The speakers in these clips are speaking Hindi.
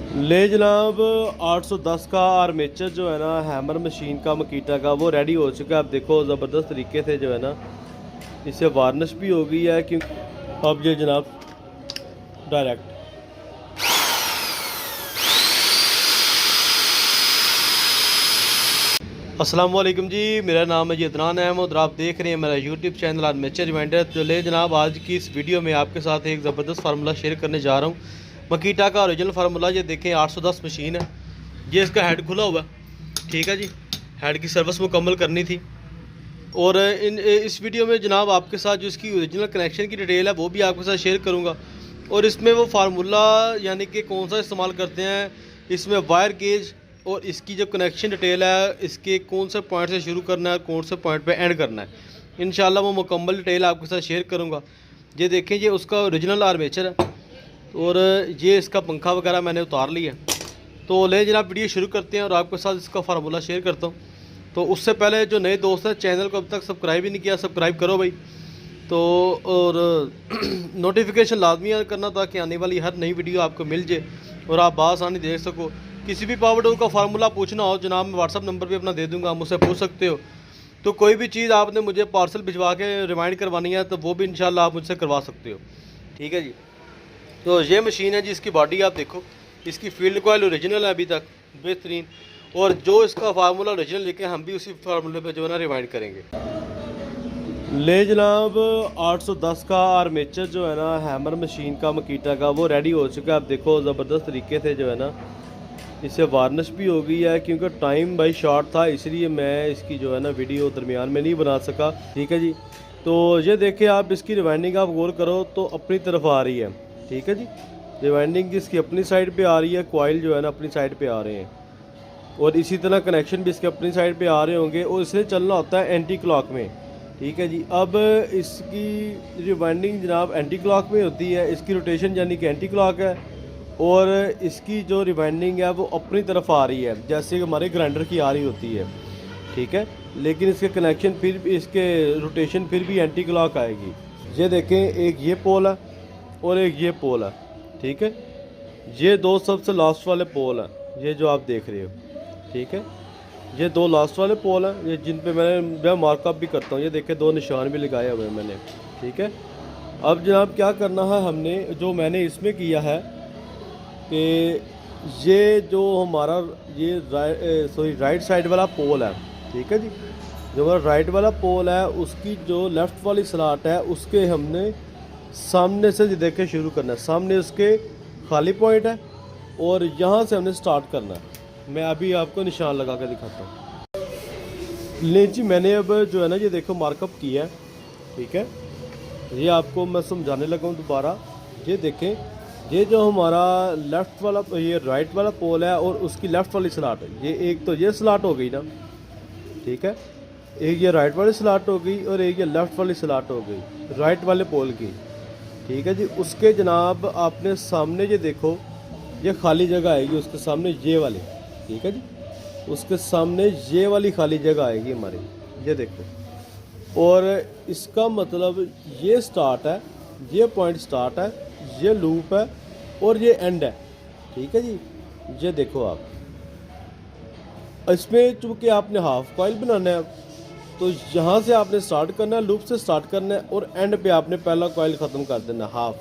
ले जनाब 810 का आर्मेचर जो है ना हैमर मशीन का मकीटा का वो रेडी हो चुका है। आप देखो ज़बरदस्त तरीके से जो है ना इससे वार्निश भी हो गई है क्योंकि अब ये जनाब डायरेक्ट। अस्सलाम वालेकुम जी, मेरा नाम है जितनान अहमद और आप देख रहे हैं मेरा यूट्यूब चैनल आर्मेचर रिमाइंडर। तो ले जनाब आज की इस वीडियो में आपके साथ एक ज़बरदस्त फार्मूला शेयर करने जा रहा हूँ। मकीटा का ओरिजिनल फार्मूला ये देखें 810 मशीन है। ये इसका हेड खुला हुआ है, ठीक है जी। हेड की सर्विस मुकम्मल करनी थी और इस वीडियो में जनाब आपके साथ जो इसकी ओरिजिनल कनेक्शन की डिटेल है वो भी आपके साथ शेयर करूँगा। और इसमें वो फार्मूला यानी कि कौन सा इस्तेमाल करते हैं, इसमें वायर गेज और इसकी जो कनेक्शन डिटेल है, इसके कौन से पॉइंट से शुरू करना है, कौन से पॉइंट पे एंड करना है, इंशाल्लाह वो मुकम्मल डिटेल आपके साथ शेयर करूँगा। ये देखें, ये उसका ओरिजिनल आर्मेचर है और ये इसका पंखा वगैरह मैंने उतार लिया। तो ले जनाब वीडियो शुरू करते हैं और आपके साथ इसका फार्मूला शेयर करता हूँ। तो उससे पहले जो नए दोस्त हैं चैनल को अब तक सब्सक्राइब ही नहीं किया, सब्सक्राइब करो भाई। तो और नोटिफिकेशन लाजमी करना ताकि आने वाली हर नई वीडियो आपको मिल जाए और आप आसानी देख सको। किसी भी पावर टूल का फार्मूला पूछना हो जनाब, मैं व्हाट्सअप नंबर भी अपना दे दूंगा, मुझसे पूछ सकते हो। तो कोई भी चीज़ आपने मुझे पार्सल भिजवा के रिमाइंड करवानी है तो वो भी इंशाल्लाह आप मुझसे करवा सकते हो, ठीक है जी। तो ये मशीन है जी, इसकी बॉडी आप देखो, इसकी फील्ड कॉइल ओरिजिनल है अभी तक बेहतरीन। और जो इसका फार्मूला ओरिजिनल लिखे हम भी उसी फार्मूले पे जो है ना रिवाइंड करेंगे। ले जनाब 810 का आर्मेचर जो है ना हैमर मशीन का मकीटा का वो रेडी हो चुका है। आप देखो ज़बरदस्त तरीके से जो है ना इससे वार्निश भी हो गई है क्योंकि टाइम भाई शॉर्ट था, इसलिए मैं इसकी जो है ना वीडियो दरमियान में नहीं बना सका, ठीक है जी। तो ये देखें आप, इसकी रिवाइंडिंग आप गौर करो तो अपनी तरफ आ रही है, ठीक है जी। रिवाइंडिंग इसकी अपनी साइड पे आ रही है, कॉइल जो है ना अपनी साइड पे आ रहे हैं और इसी तरह कनेक्शन भी इसके अपनी साइड पे आ रहे होंगे और इसे चलना होता है एंटी क्लॉक में, ठीक है जी। अब इसकी रिवाइंडिंग जनाब एंटी क्लॉक में होती है, इसकी रोटेशन यानी कि एंटी क्लॉक है और इसकी जो रिवाइंडिंग है वो अपनी तरफ आ रही है जैसे कि हमारे ग्राइंडर की आ रही होती है, ठीक है। लेकिन इसके कनेक्शन फिर भी, इसके रोटेशन फिर भी एंटी क्लॉक आएगी। ये देखें, एक ये पोल है और एक ये पोल है, ठीक है। ये दो सबसे लास्ट वाले पोल हैं, ये जो आप देख रहे हो, ठीक है। ये दो लास्ट वाले पोल हैं, ये जिन पे मैं मार्कअप भी करता हूँ। ये देखें, दो निशान भी लगाए हुए हैं मैंने, ठीक है। अब जनाब क्या करना है हमने, जो मैंने इसमें किया है कि ये जो हमारा ये राइट साइड वाला पोल है, ठीक है जी। जो हमारा राइट वाला पोल है उसकी जो लेफ़्ट वाली स्लॉट है उसके हमने सामने से देखे शुरू करना है। सामने उसके खाली पॉइंट है और यहाँ से हमने स्टार्ट करना है। मैं अभी आपको निशान लगा के दिखाता हूँ। ले जी, मैंने अब जो है ना ये देखो मार्कअप किया है, ठीक है। ये आपको मैं समझाने लगा हूँ दोबारा। ये देखें, ये जो हमारा लेफ़्ट वाला, ये राइट वाला पोल है और उसकी लेफ़्ट वाली स्लॉट है। ये एक तो ये स्लॉट हो गई ना, ठीक है। एक ये राइट वाली स्लॉट हो गई और एक ये लेफ़्ट वाली स्लॉट हो गई राइट वाले पोल की, ठीक है जी। उसके जनाब आपने सामने ये देखो, ये खाली जगह आएगी उसके सामने, ये वाली, ठीक है जी। उसके सामने ये वाली खाली जगह आएगी हमारी, ये देखो। और इसका मतलब ये स्टार्ट है, ये पॉइंट स्टार्ट है, ये लूप है और ये एंड है, ठीक है जी। ये देखो आप, इसमें चूँकि आपने हाफ कॉइल बनाना है तो यहाँ से आपने स्टार्ट करना है, लूप से स्टार्ट करना है और एंड पे आपने पहला कॉइल ख़त्म कर देना हाफ,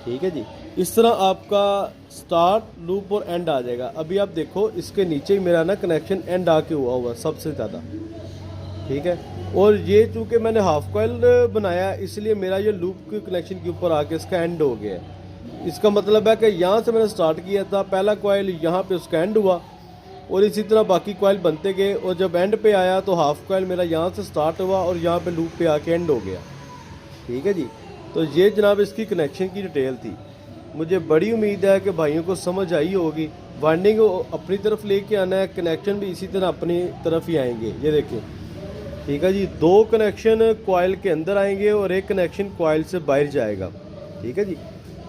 ठीक है जी। इस तरह आपका स्टार्ट, लूप और एंड आ जाएगा। अभी आप देखो, इसके नीचे ही मेरा ना कनेक्शन एंड आके हुआ सबसे ज़्यादा, ठीक है। और ये चूँकि मैंने हाफ कॉइल बनाया इसलिए मेरा ये लूप के कनेक्शन के ऊपर आके इसका एंड हो गया। इसका मतलब है कि यहाँ से मैंने स्टार्ट किया था, पहला कॉइल यहाँ पे उसका एंड हुआ और इसी तरह बाकी कॉइल बनते गए और जब एंड पे आया तो हाफ कॉइल मेरा यहाँ से स्टार्ट हुआ और यहाँ पे लूप पे आके एंड हो गया, ठीक है जी। तो ये जनाब इसकी कनेक्शन की डिटेल थी। मुझे बड़ी उम्मीद है कि भाइयों को समझ आई होगी। वाइंडिंग अपनी तरफ लेके आना है, कनेक्शन भी इसी तरह अपनी तरफ ही आएंगे, ये देखें, ठीक है जी। दो कनेक्शन कॉइल के अंदर आएंगे और एक कनेक्शन कॉइल से बाहर जाएगा, ठीक है जी।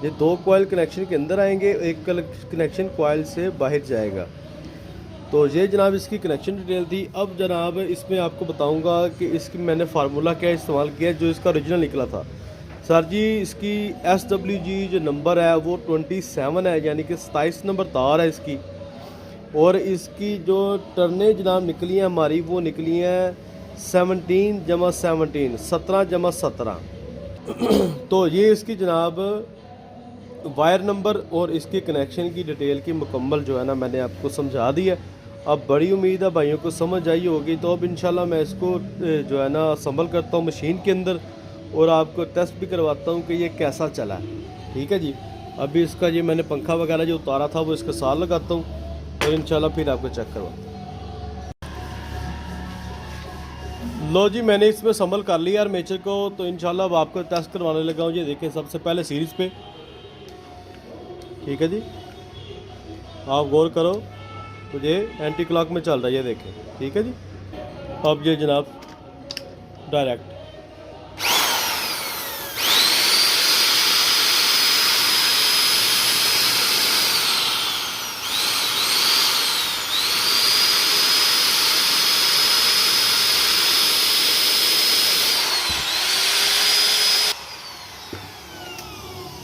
ये दो कॉइल कनेक्शन के अंदर आएंगे, एक कनेक्शन कॉइल से बाहर जाएगा। तो ये जनाब इसकी कनेक्शन डिटेल थी। अब जनाब इसमें आपको बताऊंगा कि इसकी मैंने फार्मूला क्या इस्तेमाल किया जो इसका ओरिजिनल निकला था। सर जी इसकी SWG जो नंबर है वो 27 है, यानी कि 27 नंबर तार है इसकी। और इसकी जो टर्नें जनाब निकली हैं हमारी, वो निकली हैं 17 जमा 17, 17 जमा 17। तो ये इसकी जनाब वायर नंबर और इसके कनेक्शन की डिटेल की मुकम्मल जो है ना मैंने आपको समझा दी है। अब बड़ी उम्मीद है भाइयों को समझ आई होगी। तो अब इंशाल्लाह मैं इसको जो है ना असम्बल करता हूँ मशीन के अंदर और आपको टेस्ट भी करवाता हूँ कि ये कैसा चला है। ठीक है जी। अभी इसका ये मैंने पंखा वगैरह जो उतारा था वो इसके साथ लगाता हूँ और इंशाल्लाह फिर आपको चेक करवाता हूँ। लो जी, मैंने इसमें संभल कर लिया आर्मेचर को। तो इंशाल्लाह अब आपको टेस्ट करवाने लगा हूँ। ये देखें सबसे पहले सीरीज़ पे, ठीक है जी, आप गौर करो तो ये एंटी क्लॉक में चल रहा है, ये देखें, ठीक है जी। अब ये जनाब डायरेक्ट,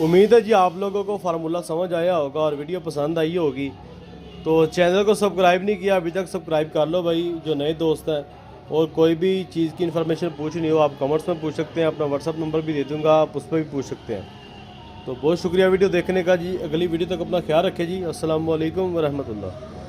उम्मीद है जी आप लोगों को फार्मूला समझ आया होगा और वीडियो पसंद आई होगी। तो चैनल को सब्सक्राइब नहीं किया अभी तक, सब्सक्राइब कर लो भाई जो नए दोस्त हैं। और कोई भी चीज़ की इन्फॉर्मेशन पूछनी हो आप कमेंट्स में पूछ सकते हैं, अपना व्हाट्सअप नंबर भी दे दूँगा, आप उस पर भी पूछ सकते हैं। तो बहुत शुक्रिया वीडियो देखने का जी। अगली वीडियो तक अपना ख्याल रखें जी। अस्सलाम वालेकुम व रहमतुल्लाह।